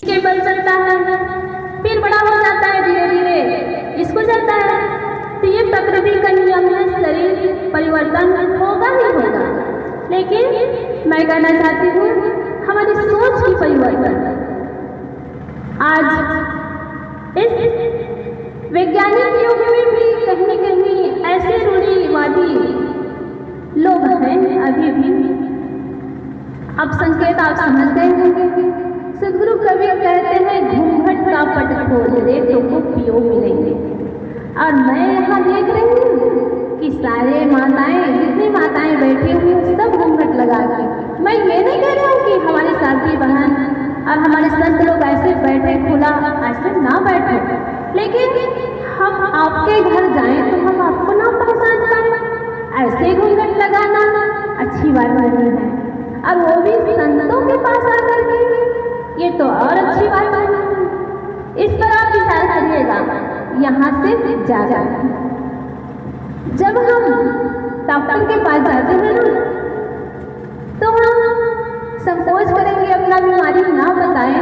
के बल चलता है, फिर बड़ा हो जाता है, धीरे धीरे स्कूल जाता है। तो ये प्रकृति का नियम है, शरीर परिवर्तन होगा ही होगा। लेकिन मैं कहना चाहती हूँ हमारी सोच की परिवर्तन। आज इस वैज्ञानिक युग में भी कहीं न कहीं ऐसे रूढ़िवादी लोग हैं अभी भी। अब संकेत आप समझ गए होंगे। सदगुरु कबीर कहते हैं घूंघट का पट खोल दे तो को पियो मिलेंगे। और मैं यहाँ देख रही हूँ कि सारे माताएं, जितनी माताएं बैठी हुई हैं, सब घूंघट लगा के। मैं ये नहीं कह रही हूँ कि हमारी साथी बहन और हमारे संत लोग ऐसे बैठे खुला, ऐसे ना बैठे, लेकिन हम आपके घर जाएं तो हम आपको ना पहचान पाए। ऐसे घूंघट लगाना अच्छी बात नहीं है, और वो भी संतों के पास आकर के, ये तो और अच्छी बात है। इस पर आप विचार करिएगा। यहाँ से ज्यादा जब हम डॉक्टर के पास जाते हैं ना, तो हम संकोच करेंगे, अपना बीमारी ना बताएं,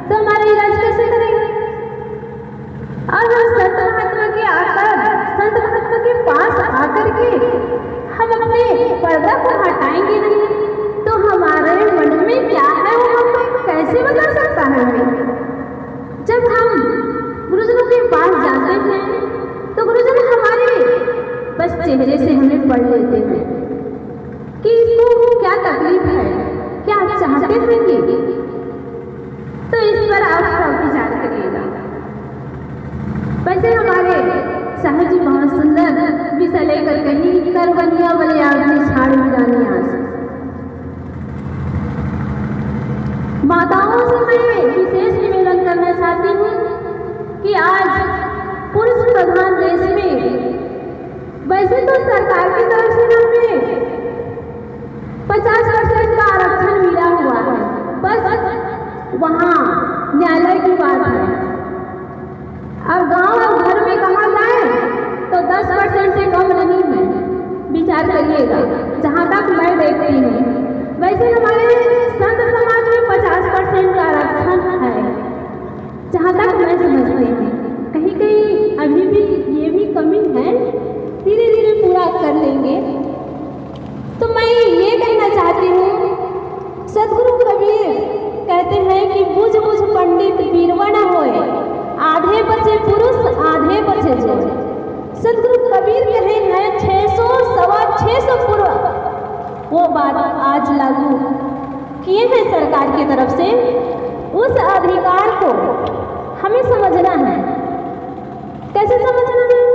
तो हमारा इलाज कैसे करेंगे? और हम संत महात्मा के पास आकर के हम अपने पर्दा को हटाएंगे नहीं, तो हमारे मन में क्या है वो हमें कैसे बता सकता है? जब हम गुरुजनों के पास जाते हैं तो गुरुजन हमारे बस चेहरे से हमें पढ़ लेते हैं कि इसको क्या तकलीफ है, क्या चाहते हैं ये। तो इस पर आप सब विचार करिएगा। वैसे हमारे साहब जी बहुत सुंदर विषय लेकर कहीं कर बनिया बोले आदमी छाड़ जानी आस। माताओं से मैं विशेष निवेदन करना चाहती हूँ कि आज पुरुष प्रधान देश में वैसे तो सरकार की तरफ से हमें 50% का आरक्षण मिला हुआ है, बस वहाँ न्यायालय की बात है। और गांव और घर में कहा जाए तो 10% से कम नहीं है। विचार करिएगा, जहाँ तक मैं देखती हूँ। वैसे हमारे संत समाज में 50% का आरक्षण है, जहाँ तक मैं समझती हूँ। कहीं कहीं अभी भी ये भी कमी है, धीरे धीरे पूरा कर लेंगे। तो मैं ये कहना चाहती हूँ, सदगुरु कबीर कहते हैं कि बुझ बुझ पंडित बीरवा न होए, आधे बचे पुरुष आधे बचे जो। सदगुरु कबीर कहे हैं 600 सवा 600 पूर्व वो बात आज लागू किए हैं सरकार की तरफ से। उस अधिकार को हमें समझना है। कैसे समझना है?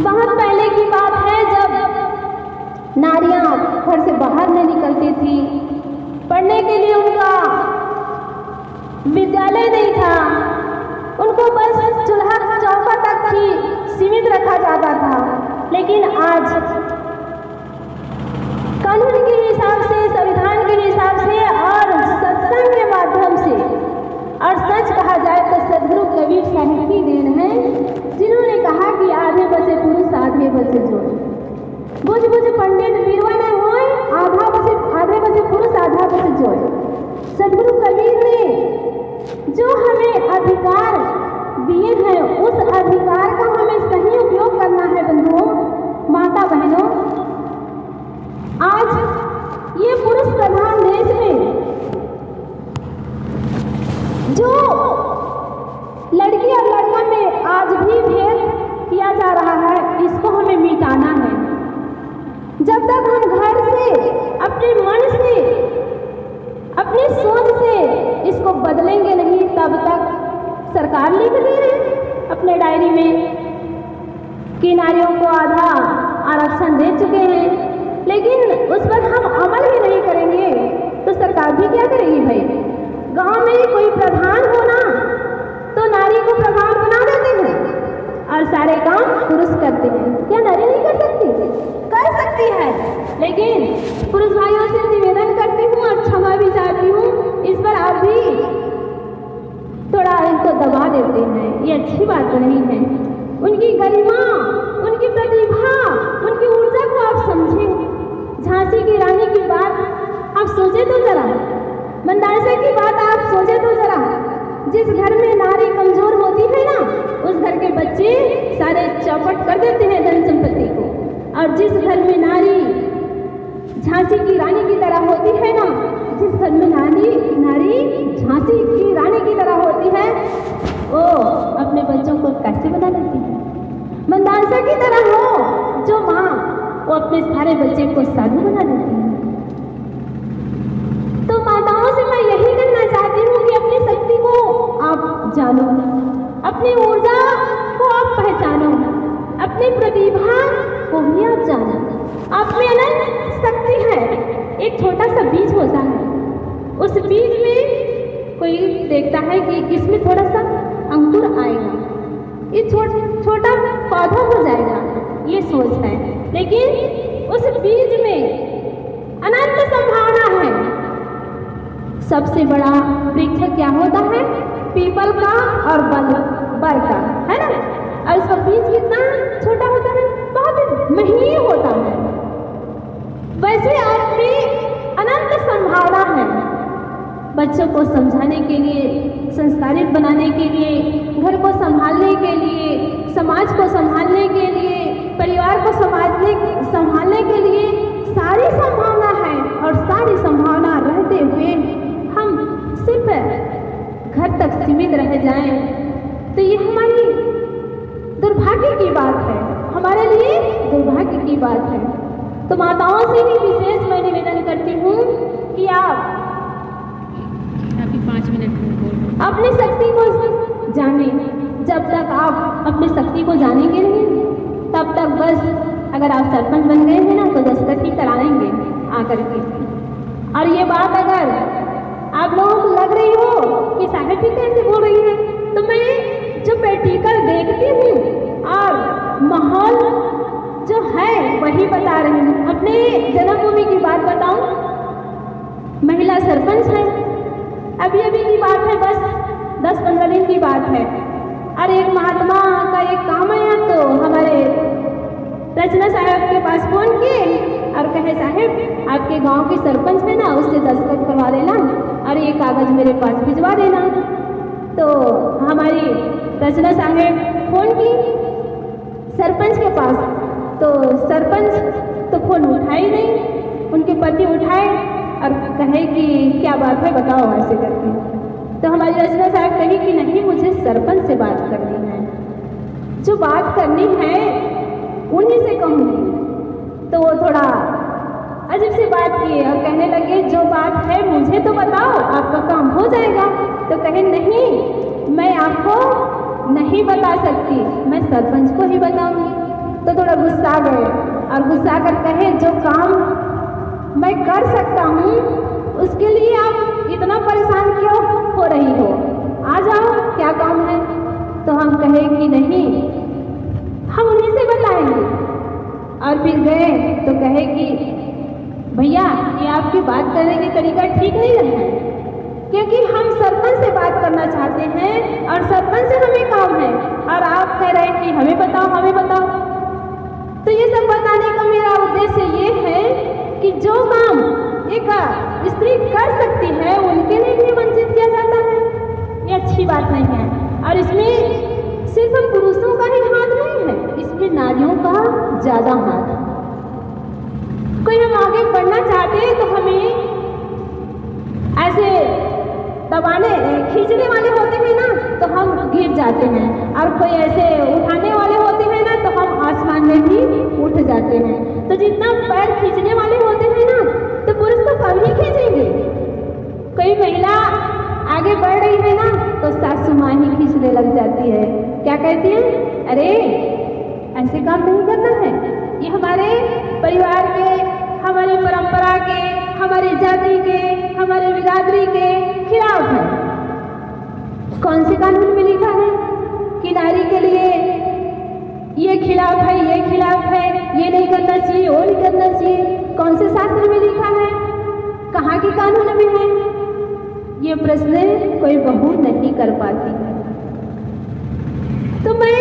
बहुत पहले की बात है, जब नारियां घर से बाहर नहीं निकलती थी, पढ़ने के लिए उनका विद्यालय नहीं था, उनको बस चूल्हा चौका तक ही सीमित रखा जाता था। लेकिन आज कानून के हिसाब से, संविधान के हिसाब से और सत्संग के माध्यम से, और सच कहा जाए तो सदगुरु कबीर साहब की देन है, जिन्होंने कहा कि आधे बचे पुरुष आधे बचे जोड़। बुझ बुझ पंडित बीरवा न होए, आधे बचे पुरुष आधा बचे जोड़। सदगुरु कबीर ने जो हमें अधिकार दिए हैं, उस अधिकार का हमें सही उपयोग करना है। बंधुओं, माता बहनों, आज ये पुरुष प्रधान देश में जो लड़की और लड़का में आज भी भेद किया जा रहा है, इसको हमें मिटाना है। जब तक हम घर से, अपने मन से, अपनी सोच से इसको बदलेंगे नहीं, तब तक सरकार लिख दे रहे अपने डायरी में कि नारियों को आधा आरक्षण दे चुके हैं, लेकिन उस पर हम अमल ही नहीं करेंगे तो सरकार भी क्या करेगी? भाई, गांव में कोई प्रधान होना तो नारी को प्रधान बना देते हैं और सारे काम पुरुष करते हैं। क्या नारी नहीं कर सकती? कर सकती है। लेकिन पुरुष भाइयों से निवेदन करती हूँ और क्षमा भी चाहती हूँ, इस पर आप भी थोड़ा इनको दबा देते हैं, ये अच्छी बात नहीं है। उनकी गरिमा, उनकी प्रतिभा, उनकी ऊर्जा को आप समझें। झांसी की रानी की बात आप सोचे तो जरा, मंदाकिनी की बात चौपट कर देते हैं धन संपत्ति को। और जिस घर में नारी झांसी की रानी की तरह होती है ना, जिस घर में नारी झांसी की रानी की तरह होती है, वो अपने बच्चों को कैसे बना लेती है? मंदांसा की तरह हो जो माँ, वो अपने सारे बच्चे को साधु बना देती है। तो माताओं से मैं यही कहना चाहती हूँ कि अपनी शक्ति को आप जानो, अपनी ऊर्जा को आप पहचानो, अपनी प्रतिभा को भी आप जानो। आप में अनंत शक्ति है। एक छोटा सा बीज होता है, उस बीज में कोई देखता है कि इसमें थोड़ा सा अंकुर आएगा, ये छोटा पौधा हो जाएगा, ये सोच है। लेकिन उस बीज में अनंत संभावना है। सबसे बड़ा वृक्ष क्या होता है? पीपल का और बर का, है ना? और उसका बीज कितना छोटा होता है, बहुत महीन होता है। वैसे आप में अनंत संभावना है। बच्चों को समझाने के लिए, संस्कारित बनाने के लिए, घर को संभालने के लिए, समाज को संभालने के लिए, परिवार को संभालने के लिए सारी संभावना है। और सारी संभावना रहते हुए हम सिर्फ घर तक सीमित रह जाएं, तो ये हमारी दुर्भाग्य की बात है, हमारे लिए दुर्भाग्य की बात है। तो माताओं से भी विशेष मैं निवेदन करती हूँ कि आप अभी 5 मिनट अपनी शक्ति को जाने। जब तक आप अपनी शक्ति को जानेंगे नहीं, तब तक बस अगर आप सरपंच बन गए हैं ना, तो दस्तखत ही कराएंगे आकर के। और ये बात अगर आप लोगों को लग रही हो कि साहब भी कैसे बोल रही है, तो मैं जो प्रैक्टिकल देखती हूँ और माहौल जो है वही बता रही हूँ। अपने जन्मभूमि की बात बताऊँ, महिला सरपंच है, अभी की बात है, बस 10-15 दिन की बात है। और एक महात्मा का एक काम आया, तो हमारे रचना साहब के पास फ़ोन किए और कहे साहब आपके गांव की सरपंच है ना, उससे दस्तखत करवा देना और ये कागज़ मेरे पास भिजवा देना। तो हमारी रचना साहब फ़ोन की सरपंच के पास, तो सरपंच तो फ़ोन उठाई नहीं, उनके पति उठाए और कहे कि क्या बात है बताओ ऐसे करके। तो हमारी रचना साहब कही कि नहीं, मुझे सरपंच से बात करनी है, जो बात करनी है उन्हीं से कहूँगी। तो वो थोड़ा अजीब सी बात किए और कहने लगे जो बात है मुझे तो बताओ, आपका काम हो जाएगा। तो कहे नहीं, मैं आपको नहीं बता सकती, मैं सरपंच को ही बताऊँगी। तो थोड़ा गुस्सा गए और गुस्सा कर कहे जो काम मैं कर सकता हूँ उसके लिए आप इतना परेशान क्यों हो रही हो, आ जाओ, क्या काम है। तो हम कहे कि नहीं, हम उन्हीं से बताएंगे। और फिर गए तो कहे कि भैया ये आपकी बात करने की तरीका ठीक नहीं है, क्योंकि हम सरपंच से बात करना चाहते हैं और सरपंच से हमें काम है, और आप कह रहे हैं कि हमें बताओ हमें बताओ। तो ये सब बताने का मेरा उद्देश्य ये है कि जो काम एक स्त्री कर सकती है उनके लिए भी वंचित किया जाता है, ये अच्छी बात नहीं है। और इसमें सिर्फ पुरुषों का ही हाथ नहीं है, इसमें नारियों का ज़्यादा हाथ है। कोई हम आगे बढ़ना चाहते हैं तो हमें ऐसे दबाने खींचने वाले होते हैं ना, तो हम गिर जाते हैं, और कोई ऐसे उठाने वाले होते हैं ना, तो हम आसमान में भी उठ जाते हैं। तो जितना पैर खींचने वाले होते हैं ना, तो पुरुष तो कम ही खींचेंगे। कोई महिला आगे बढ़ रही है ना, तो सासू माँ ही खींचने लग जाती है। क्या कहती है, अरे ऐसे काम नहीं करना है, ये हमारे परिवार के, हमारी परंपरा के, हमारी जाति के, हमारे बिरादरी के खिलाफ है। कौन से कानून में लिखा है कि नारी के लिए ये खिलाफ है, ये खिलाफ है, ये नहीं करना चाहिए, वो नहीं करना चाहिए? कौन से शास्त्र में लिखा है, कहाँ के कानून में है? ये प्रश्न कोई बहू नहीं कर पाती है। तो मैं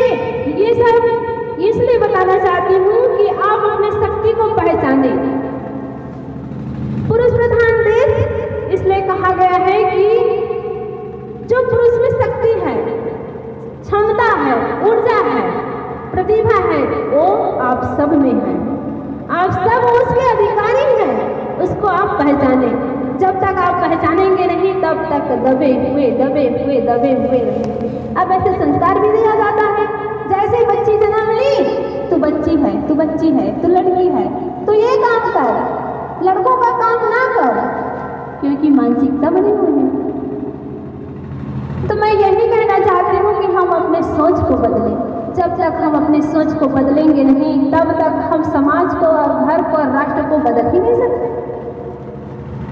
ये सब इसलिए बताना चाहती हूँ कि आप अपने शक्ति को पहचाने। पुरुष प्रधान देश इसलिए कहा गया है कि जो पुरुष में शक्ति है, क्षमता है, ऊर्जा है, प्रतिभा दबे हुए रहे। अब ऐसे संस्कार भी दिया जाता है, जैसे बच्ची जन्म ली, तू बच्ची है, तू बच्ची है, तू लड़की है, तो ये काम कर, लड़कों का काम ना कर, क्योंकि मानसिकता बनी हुई है। तो मैं यही कहना चाहती हूँ कि हम अपने सोच को बदलें। जब तक हम अपने सोच को बदलेंगे नहीं, तब तक हम समाज को और घर को और राष्ट्र को बदल ही नहीं सकते।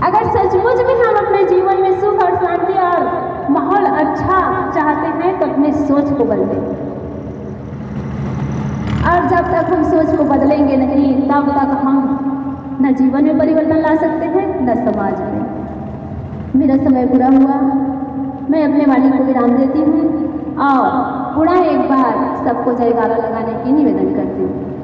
अगर सचमुच में हम अपने जीवन में सुख और शांति और माहौल अच्छा चाहते हैं तो अपने सोच को बदलें। और जब तक हम सोच को बदलेंगे नहीं, तब तक हम न जीवन में परिवर्तन ला सकते हैं, न समाज में। मेरा समय पूरा हुआ, मैं अपने वाणी को विराम देती हूँ और पुनः एक बार सबको जयकारा लगाने की निवेदन करती हूँ।